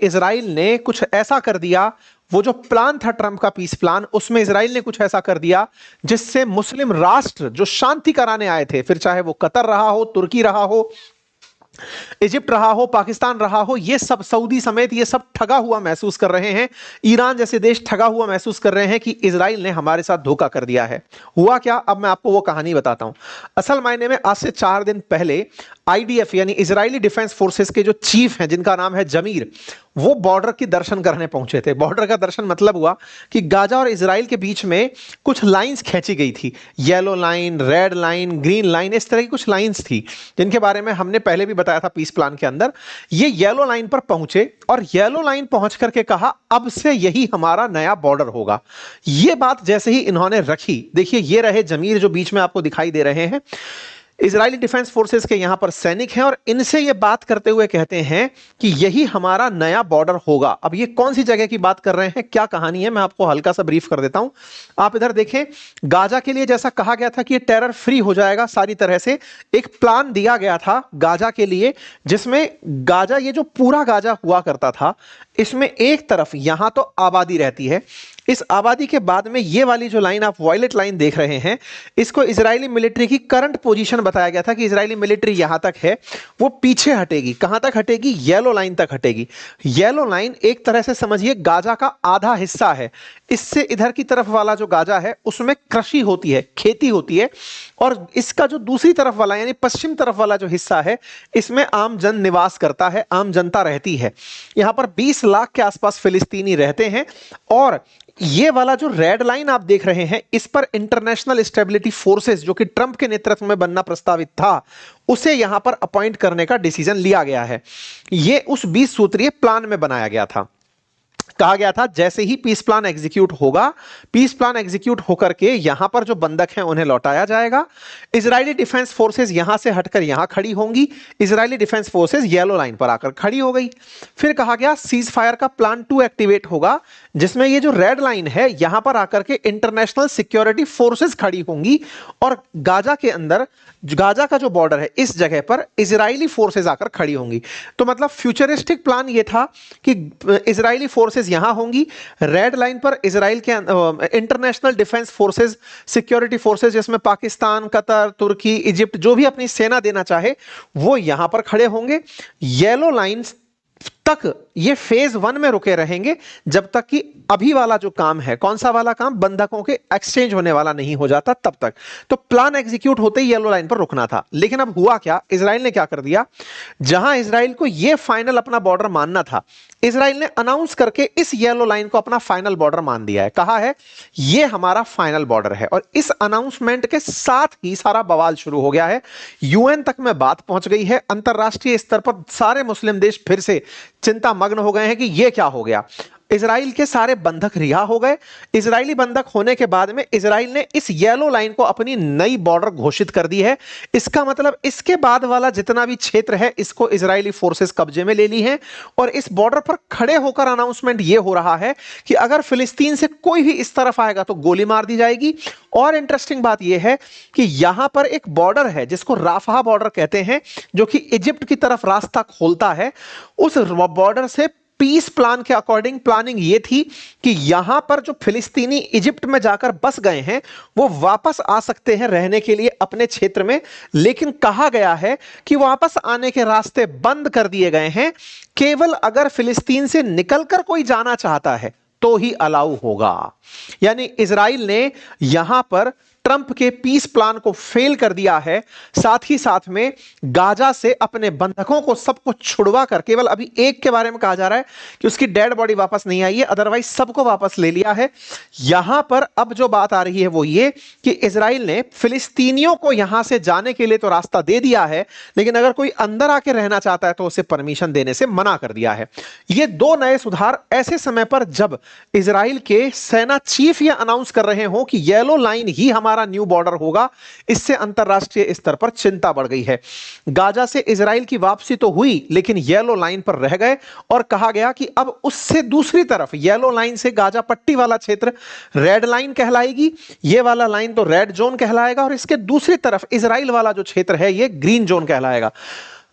Israel ने कुछ ऐसा कर दिया, वो जो प्लान था ट्रंप का पीस प्लान, उसमें इजराइल ने कुछ ऐसा कर दिया जिससे मुस्लिम राष्ट्र जो शांति कराने आए थे, फिर चाहे वो कतर रहा हो, तुर्की रहा हो, इजिप्ट रहा हो, पाकिस्तान रहा हो, ये सब, सऊदी समेत, ये सब ठगा हुआ महसूस कर रहे हैं। ईरान जैसे देश ठगा हुआ महसूस कर रहे हैं कि इजराइल ने हमारे साथ धोखा कर दिया है। हुआ क्या, अब मैं आपको वो कहानी बताता हूं। असल मायने में आज से 4 दिन पहले आईडीएफ यानी इजरायली डिफेंस फोर्सेस के जो चीफ हैं, जिनका नाम है जमीर, वो बॉर्डर की दर्शन करने पहुंचे थे। बॉर्डर का दर्शन मतलब हुआ कि गाजा और इजराइल के बीच में कुछ लाइंस खींची गई थी, yellow line, red line, green line, इस तरह की कुछ लाइंस थी जिनके बारे में हमने पहले भी बताया था पीस प्लान के अंदर। ये येलो लाइन पर पहुंचे और येलो लाइन पहुंच करके कहा अब से यही हमारा नया बॉर्डर होगा। ये बात जैसे ही इन्होंने रखी, देखिए ये रहे जमीर जो बीच में आपको दिखाई दे रहे हैं, इजरायली डिफेंस फोर्सेस के यहां पर सैनिक हैं और इनसे ये बात करते हुए कहते हैं कि यही हमारा नया बॉर्डर होगा। अब ये कौन सी जगह की बात कर रहे हैं, क्या कहानी है, मैं आपको हल्का सा ब्रीफ कर देता हूं। आप इधर देखें, गाजा के लिए जैसा कहा गया था कि ये टेरर फ्री हो जाएगा सारी तरह से, एक प्लान दिया गया था गाजा के लिए, जिसमें गाजा, ये जो पूरा गाजा हुआ करता था, इसमें एक तरफ यहां तो आबादी रहती है, इस आबादी के बाद में ये वाली जो लाइन आप वॉयलेट लाइन देख रहे हैं, इसको इजरायली मिलिट्री की करंट पोजीशन बताया गया था कि इजरायली मिलिट्री यहां तक है, वो पीछे हटेगी। कहां तक हटेगी, येलो लाइन तक हटेगी। येलो लाइन एक तरह से समझिए गाजा का आधा हिस्सा है। इससे इधर की तरफ वाला जो गाजा है उसमें कृषि होती है, खेती होती है, और इसका जो दूसरी तरफ वाला यानी पश्चिम तरफ वाला जो हिस्सा है, इसमें आम जन निवास करता है, आम जनता रहती है। यहां पर 20 लाख के आसपास फिलिस्तीनी रहते हैं। और ये वाला जो रेड लाइन आप देख रहे हैं, इस पर इंटरनेशनल स्टेबिलिटी फोर्सेस, जो कि ट्रंप के नेतृत्व में बनना प्रस्तावित था, उसे यहां पर अपॉइंट करने का डिसीजन लिया गया है। यह उस 20 सूत्रीय प्लान में बनाया गया था। कहा गया था जैसे ही पीस प्लान एग्जीक्यूट होगा, पीस प्लान एग्जीक्यूट होकर के यहां पर जो बंधक हैं उन्हें लौटाया जाएगा। इजरायली डिफेंस फोर्सेस यहां से हटकर यहां खड़ी होंगी। Israeli defence forces yellow line पर आकर खड़ी हो गई। फिर कहा गया सीज फायर का प्लान 2 एक्टिवेट होगा, जिसमें ये जो रेड लाइन है यहां पर आकर के इंटरनेशनल सिक्योरिटी फोर्सेस खड़ी होंगी और गाजा के अंदर, गाजा का जो बॉर्डर है इस जगह पर इजरायली फोर्सेस आकर खड़ी होंगी। तो मतलब फ्यूचरिस्टिक प्लान ये था कि इजरायली फोर्सेस यहां होंगी, रेड लाइन पर इजराइल के international defence forces, security forces, जिसमें पाकिस्तान, कतर, तुर्की, इजिप्ट जो भी अपनी सेना देना चाहे वो यहां पर खड़े होंगे। येलो लाइन तक ये फेज 1 में रुके रहेंगे जब तक कि अभी वाला जो काम है, कौन सा वाला काम, बंधकों के एक्सचेंज होने वाला नहीं हो जाता तब तक। तो प्लान एग्जीक्यूट होते ही येलो लाइन पर रुकना था। लेकिन अब हुआ क्या, इजराइल ने क्या कर दिया, जहां इजराइल को यह फाइनल अपना बॉर्डर मानना था, इजराइल ने अनाउंस करके इस येलो लाइन को अपना फाइनल बॉर्डर मान दिया है। कहा है यह हमारा फाइनल बॉर्डर है। और इस अनाउंसमेंट के साथ ही सारा बवाल शुरू हो गया है। यूएन तक में बात पहुंच गई है। अंतरराष्ट्रीय स्तर पर सारे मुस्लिम देश फिर से चिंता मग्न हो गए हैं कि यह क्या हो गया। इजराइल के सारे बंधक रिहा हो गए। इजरायली बंधक होने के बाद में इजराइल ने इस येलो लाइन को अपनी नई बॉर्डर घोषित कर दी है। इसका मतलब इसके बाद वाला जितना भी क्षेत्र है इसको इजरायली फोर्सेस कब्जे में ले ली है। और इस बॉर्डर पर खड़े होकर अनाउंसमेंट यह हो रहा है कि अगर फिलिस्तीन से कोई भी इस तरफ आएगा तो गोली मार दी जाएगी। और इंटरेस्टिंग बात यह है कि यहां पर एक बॉर्डर है जिसको राफा बॉर्डर कहते हैं, जो कि इजिप्ट की तरफ रास्ता खोलता है। उस बॉर्डर से पीस प्लान के अकॉर्डिंग प्लानिंग यह थी कि यहां पर जो फिलिस्तीनी इजिप्ट में जाकर बस गए हैं वो वापस आ सकते हैं रहने के लिए अपने क्षेत्र में। लेकिन कहा गया है कि वापस आने के रास्ते बंद कर दिए गए हैं। केवल अगर फिलिस्तीन से निकलकर कोई जाना चाहता है तो ही अलाउ होगा। यानी इजराइल ने यहां पर ट्रंप के पीस प्लान को फेल कर दिया है। साथ ही साथ में गाजा से अपने बंधकों को सबको छुड़वा कर, केवल अभी एक के बारे में कहा जा रहा है कि उसकी डेड बॉडी वापस नहीं आई है, अदरवाइज सबको वापस ले लिया है। यहां पर अब जो बात आ रही है वो ये कि इजराइल ने फिलिस्तीनियों को यहां से जाने के लिए तो रास्ता दे दिया है, लेकिन अगर कोई अंदर आके रहना चाहता है तो उसे परमिशन देने से मना कर दिया है। ये 2 नए सुधार ऐसे समय पर जब इजराइल के सेना चीफ यह अनाउंस कर रहे हो कि येलो लाइन ही हमारा न्यू बॉर्डर होगा, इससे अंतरराष्ट्रीय स्तर पर चिंता बढ़ गई है। गाजा से इजराइल की वापसी तो हुई लेकिन येलो लाइन पर रह गए और कहा गया कि अब उससे दूसरी तरफ येलो लाइन से गाजा पट्टी वाला क्षेत्र रेड लाइन कहलाएगी, ये वाला लाइन तो रेड जोन कहलाएगा और इसके दूसरी तरफ इजराइल वाला जो क्षेत्र है ये ग्रीन जोन कहलाएगा।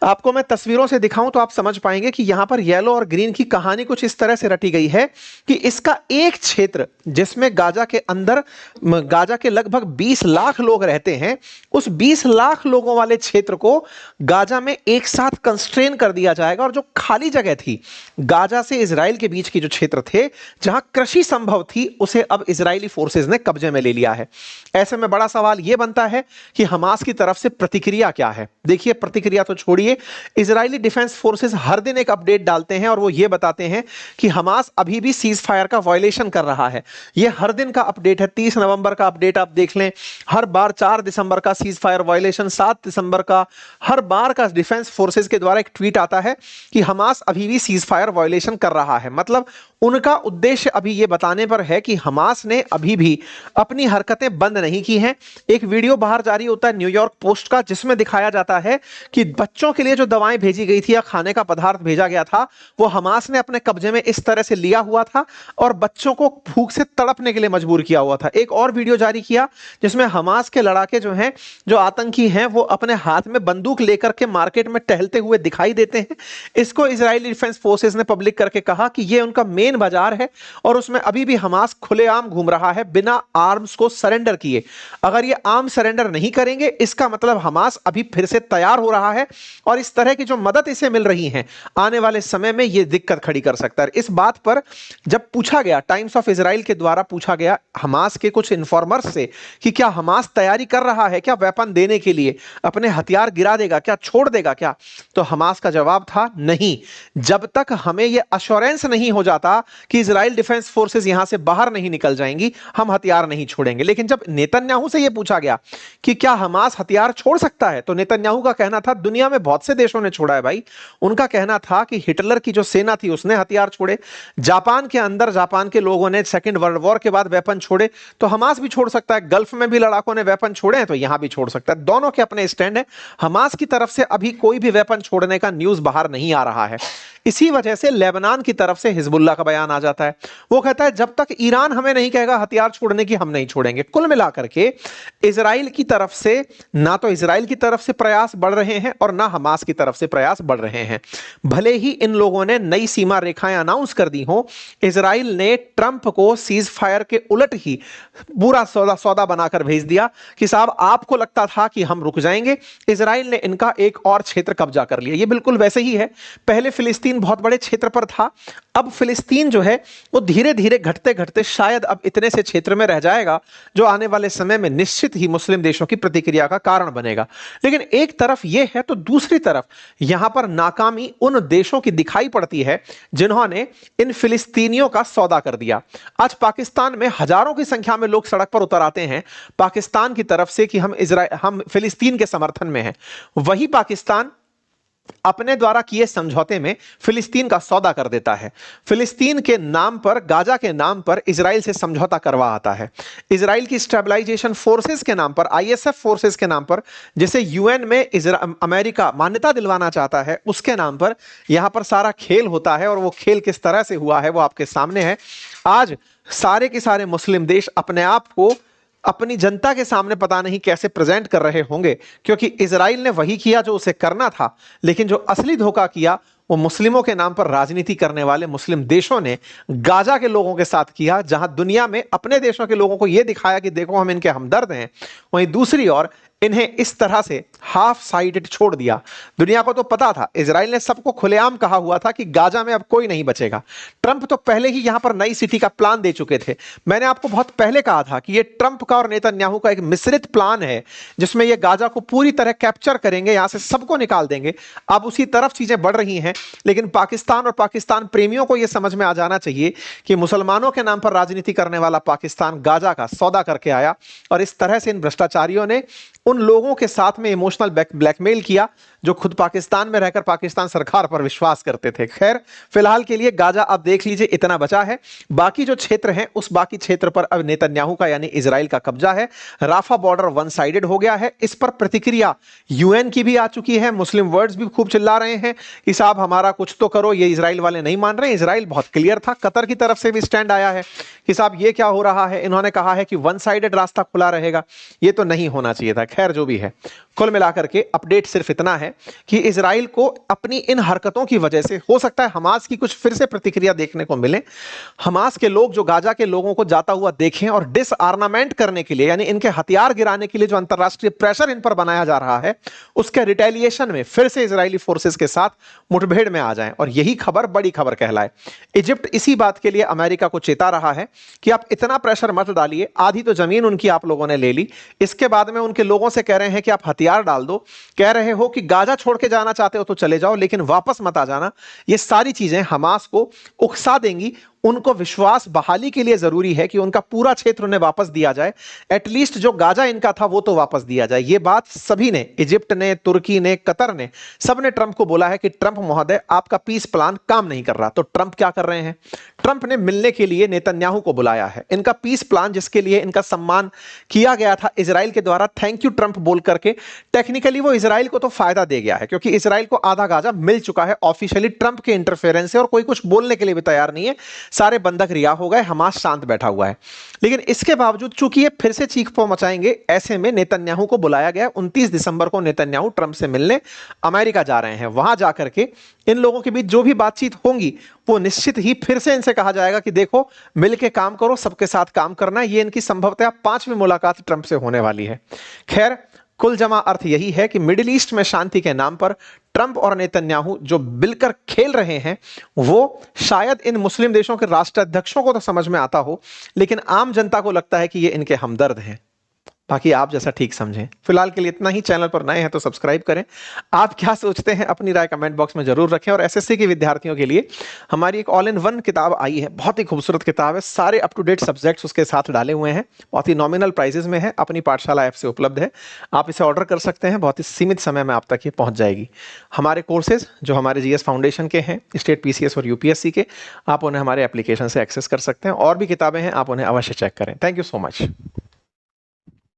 आपको मैं तस्वीरों से दिखाऊं तो आप समझ पाएंगे कि यहां पर येलो और ग्रीन की कहानी कुछ इस तरह से रटी गई है कि इसका एक क्षेत्र जिसमें गाजा के अंदर गाजा के लगभग 20 लाख लोग रहते हैं, उस 20 लाख लोगों वाले क्षेत्र को गाजा में एक साथ कंस्ट्रेन कर दिया जाएगा, और जो खाली जगह थी गाजा से इजराइल के बीच की जो क्षेत्र थे जहां कृषि संभव थी, उसे अब इजरायली फोर्सेज ने कब्जे में ले लिया है। ऐसे में बड़ा सवाल यह बनता है कि हमास की तरफ से प्रतिक्रिया क्या है। देखिए, प्रतिक्रिया तो छोड़िए, इजरायली डिफेंस फोर्सेस हर दिन एक अपडेट डालते हैं और वो ये बताते हैं कि हमास अभी भी सीज फायर का वायलेशन कर रहा है। ये हर दिन का अपडेट है। 30 नवंबर का अपडेट आप देख लें, हर बार 4 दिसंबर का सीज फायर वायलेशन, 7 दिसंबर का, हर बार का डिफेंस फोर्सेस के द्वारा एक ट्वीट आता है कि हमास अभी भी सीज फायर वायलेशन कर रहा है। मतलब उनका उद्देश्य अभी यह बताने पर है कि हमास ने अभी भी अपनी हरकतें बंद नहीं की हैं। एक वीडियो बाहर जारी होता है न्यूयॉर्क पोस्ट का, जिसमें दिखाया जाता है कि बच्चों के लिए जो दवाएं भेजी गई थी या खाने का पदार्थ भेजा गया था, वो हमास ने अपने कब्जे में इस तरह से लिया हुआ था और बच्चों को भूख से तड़पने के लिए मजबूर किया हुआ था। एक और वीडियो जारी किया जिसमें हमास के लड़ाके जो हैं, जो आतंकी हैं, वो अपने हाथ में बंदूक लेकर के मार्केट में टहलते हुए दिखाई देते हैं। इसको इजरायली डिफेंस फोर्सेस ने पब्लिक करके कहा कि ये उनका मेन बाजार है और उसमें अभी भी हमास खुलेआम घूम रहा है बिना आर्म्स को सरेंडर किए। अगर ये आर्म सरेंडर नहीं करेंगे, इसका मतलब हमास अभी फिर से तैयार हो रहा है और इस तरह की जो मदद इसे मिल रही है आने वाले समय में ये दिक्कत खड़ी कर सकता है। इस बात पर जब पूछा गया, टाइम्स ऑफ इजराइल के द्वारा पूछा गया हमास के कुछ इन्फॉर्मर्स से कि क्या हमास तैयारी कर रहा है क्या वेपन देने के लिए, अपने हथियार गिरा देगा क्या, छोड़ देगा क्या, तो हमास का जवाब था नहीं। जब तक हमें यह अश्योरेंस नहीं हो जाता कि इजराइल डिफेंस फोर्सेस यहां से बाहर नहीं निकल जाएंगी, हम हथियार नहीं छोड़ेंगे। लेकिन जब नेतन्याहू से यह पूछा गया कि क्या हमास हथियार छोड़ सकता है, तो नेतन्याहू का कहना था दुनिया में बहुत से देशों ने छोड़ा है भाई। उनका कहना था कि हिटलर की जो सेना थी उसने हथियार छोड़े, जापान के अंदर जापान के लोगों ने सेकंड वर्ल्ड वॉर के बाद वेपन छोड़े, तो हमास भी छोड़ सकता है। गल्फ में भी लड़ाकों ने वेपन छोड़े हैं तो यहां भी छोड़ सकता है। दोनों के अपने स्टैंड है। हमास की तरफ से अभी कोई भी वेपन छोड़ने का न्यूज बाहर नहीं आ रहा है। इसी वजह से लेबनान की तरफ से हिजबुल्लाह का बयान आ जाता है। वो कहता है जब तक ईरान हमें नहीं कहेगा हथियार छोड़ने की, हम नहीं छोड़ेंगे। कुल मिलाकर के इजराइल की तरफ से ना तो इजराइल की तरफ से प्रयास बढ़ रहे हैं और ना हमास की तरफ से प्रयास बढ़ रहे हैं। भले ही इन लोगों ने नई सीमा रेखाएं अनाउंस कर दी हो, इजराइल ने ट्रंप को सीज फायर के उलट ही बुरा सौदा बनाकर भेज दिया कि साहब आपको लगता था कि हम रुक जाएंगे, इजराइल ने इनका एक और क्षेत्र कब्जा कर लिया। ये बिल्कुल वैसे ही है। पहले फिलिस्तीन बहुत बड़े क्षेत्र पर था, अब फिलिस्तीन जो है वो धीरे धीरे घटते घटते शायद अब इतने से क्षेत्र में रह जाएगा जो आने वाले समय में निश्चित ही मुस्लिम देशों की प्रतिक्रिया का कारण बनेगा। लेकिन एक तरफ यह है तो दूसरी तरफ यहां पर नाकामी उन देशों की दिखाई पड़ती है जिन्होंने इन फिलिस्तीनियों का सौदा कर दिया। आज पाकिस्तान में हजारों की संख्या में लोग सड़क पर उतर आते हैं पाकिस्तान की तरफ से कि हम फिलिस्तीन के समर्थन में हैं। वही पाकिस्तान अपने द्वारा किए समझौते में फिलिस्तीन का सौदा कर देता है। फिलिस्तीन के नाम पर, गाजा के नाम पर इजराइल से समझौता करवा आता है। इजराइल की स्टेबलाइजेशन फोर्सेस के नाम पर, आईएसएफ फोर्सेस के नाम पर, जिसे यूएन में अमेरिका मान्यता दिलवाना चाहता है, उसके नाम पर यहां पर सारा खेल होता है। और वो खेल किस तरह से हुआ है वो आपके सामने है। आज सारे के सारे मुस्लिम देश अपने आप को अपनी जनता के सामने पता नहीं कैसे प्रेजेंट कर रहे होंगे, क्योंकि इजराइल ने वही किया जो उसे करना था, लेकिन जो असली धोखा किया वो मुस्लिमों के नाम पर राजनीति करने वाले मुस्लिम देशों ने गाजा के लोगों के साथ किया। जहां दुनिया में अपने देशों के लोगों को यह दिखाया कि देखो हम इनके हमदर्द हैं, वहीं दूसरी ओर इन्हें इस तरह से हाफ साइडेड छोड़ दिया। दुनिया को तो पता था, इजराइल ने सबको खुलेआम कहा हुआ था कि गाजा में अब कोई नहीं बचेगा। ट्रंप तो पहले ही यहां पर नई सिटी का प्लान दे चुके थे। मैंने आपको बहुत पहले कहा था कि यह ट्रंप का और नेतन्याहू का एक मिश्रित प्लान है जिसमें यह गाजा को पूरी तरह कैप्चर करेंगे, यहां से सबको निकाल देंगे। अब उसी तरफ चीजें बढ़ रही हैं। लेकिन पाकिस्तान और पाकिस्तान प्रेमियों को यह समझ में आ जाना चाहिए कि मुसलमानों के नाम पर राजनीति करने वाला पाकिस्तान गाजा का सौदा करके आया और इस तरह से इन भ्रष्टाचारियों ने उन लोगों के साथ में इमोशनल ब्लैकमेल किया जो खुद पाकिस्तान में रहकर पाकिस्तान सरकार पर विश्वास करते थे। खैर, फिलहाल के लिए गाजा आप देख लीजिए इतना बचा है। बाकी जो क्षेत्र हैं उस बाकी क्षेत्र पर अब नेतन्याहू का यानी इजराइल का कब्जा है। राफा बॉर्डर वन साइडेड हो गया है। इस पर प्रतिक्रिया यूएन की भी आ चुकी है। मुस्लिम वर्ल्ड्स भी खूब चिल्ला रहे हैं कि साहब हमारा कुछ तो करो, ये इजराइल वाले नहीं मान रहे। इजराइल बहुत क्लियर था। कतर की तरफ से भी स्टैंड आया है कि साहब ये क्या हो रहा है। इन्होंने कहा है कि वन साइडेड रास्ता खुला रहेगा। ये तो नहीं होना चाहिए था। खैर जो भी है, कुल मिलाकर के अपडेट सिर्फ इतना है कि इजराइल को अपनी इन हरकतों की वजह से हो सकता है हमास की कुछ फिर से प्रतिक्रिया देखने को मिले। हमास के लोग जो गाजा के लोगों को जाता हुआ देखें और डिसआर्मामेंट करने के लिए, यानी इनके हथियार गिराने के लिए जो अंतरराष्ट्रीय प्रेशर इन पर बनाया जा रहा है, उसके रिटेलिएशन में फिर से इजरायली फोर्सेस के साथ मुठभेड़ में आ जाएं और यही खबर बड़ी खबर कहलाए। इजिप्ट इसी बात के लिए अमेरिका को चेता रहा है कि आप इतना प्रेशर मत डालिए, आधी तो जमीन उनकी आप लोगों ने ले ली, इसके बाद में उनके लोगों से कह रहे हैं कि आप हथियार डाल दो, कह रहे हो कि गाजा छोड़ के जाना चाहते हो तो चले जाओ लेकिन वापस मत आ जाना। ये सारी चीजें हमास को उकसा देंगी। उनको विश्वास बहाली के लिए जरूरी है कि उनका पूरा क्षेत्र उन्हें वापस दिया जाए, एटलीस्ट जो गाजा इनका था वो तो वापस दिया जाए। ये बात सभी ने, इजिप्ट ने, तुर्की ने, कतर ने, सबने ट्रंप को बोला है कि ट्रंप महोदय आपका पीस प्लान काम नहीं कर रहा। तो ट्रंप क्या कर रहे हैं? ट्रंप ने मिलने के लिए नेतन्याहू को बुलाया है। इनका पीस प्लान जिसके लिए इनका सम्मान किया गया था इजराइल के द्वारा, थैंक यू ट्रंप बोल करके, टेक्निकली वो इजराइल को तो फायदा दे गया है क्योंकि इजराइल को आधा गाजा मिल चुका है ऑफिशियली ट्रंप के इंटरफेरेंस से और कोई कुछ बोलने के लिए भी तैयार नहीं है। सारे बंधक रिहा हो गए, हमास शांत बैठा हुआ है। लेकिन इसके बावजूद चूंकि ये फिर से चीख पो मचाएंगे, ऐसे में नेतन्याहू को बुलाया गया। 29 दिसंबर को नेतन्याहू ट्रंप से मिलने अमेरिका जा रहे हैं। वहां जाकर के इन लोगों के बीच जो भी बातचीत होंगी वो निश्चित ही फिर से इनसे कहा जाएगा कि देखो मिलके काम करो, सबके साथ काम करना। ये इनकी संभवतः 5वीं मुलाकात ट्रंप से होने वाली है। खैर, कुल जमा अर्थ यही है कि मिडिल ईस्ट में शांति के नाम पर ट्रंप और नेतन्याहू जो मिलकर खेल रहे हैं वो शायद इन मुस्लिम देशों के राष्ट्राध्यक्षों को तो समझ में आता हो, लेकिन आम जनता को लगता है कि ये इनके हमदर्द हैं। बाकी आप जैसा ठीक समझें। फिलहाल के लिए इतना ही। चैनल पर नए हैं तो सब्सक्राइब करें। आप क्या सोचते हैं अपनी राय कमेंट बॉक्स में जरूर रखें। और एसएससी के विद्यार्थियों के लिए हमारी एक ऑल इन वन किताब आई है, बहुत ही खूबसूरत किताब है, सारे अप टू डेट सब्जेक्ट्स उसके साथ डाले हुए हैं, बहुत ही नॉमिनल प्राइसेस में है, अपनी पाठशाला ऐप से उपलब्ध है। आप इसे ऑर्डर कर सकते हैं, बहुत ही सीमित समय में आप तक ये पहुंच जाएगी। हमारे कोर्सेज जो हमारे जीएस फाउंडेशन के हैं, स्टेट पीसीएस और यूपीएससी के, आप उन्हें हमारे एप्लीकेशन से एक्सेस कर सकते हैं। और भी किताबें हैं, आप उन्हें अवश्य चेक करें। Thank you so much.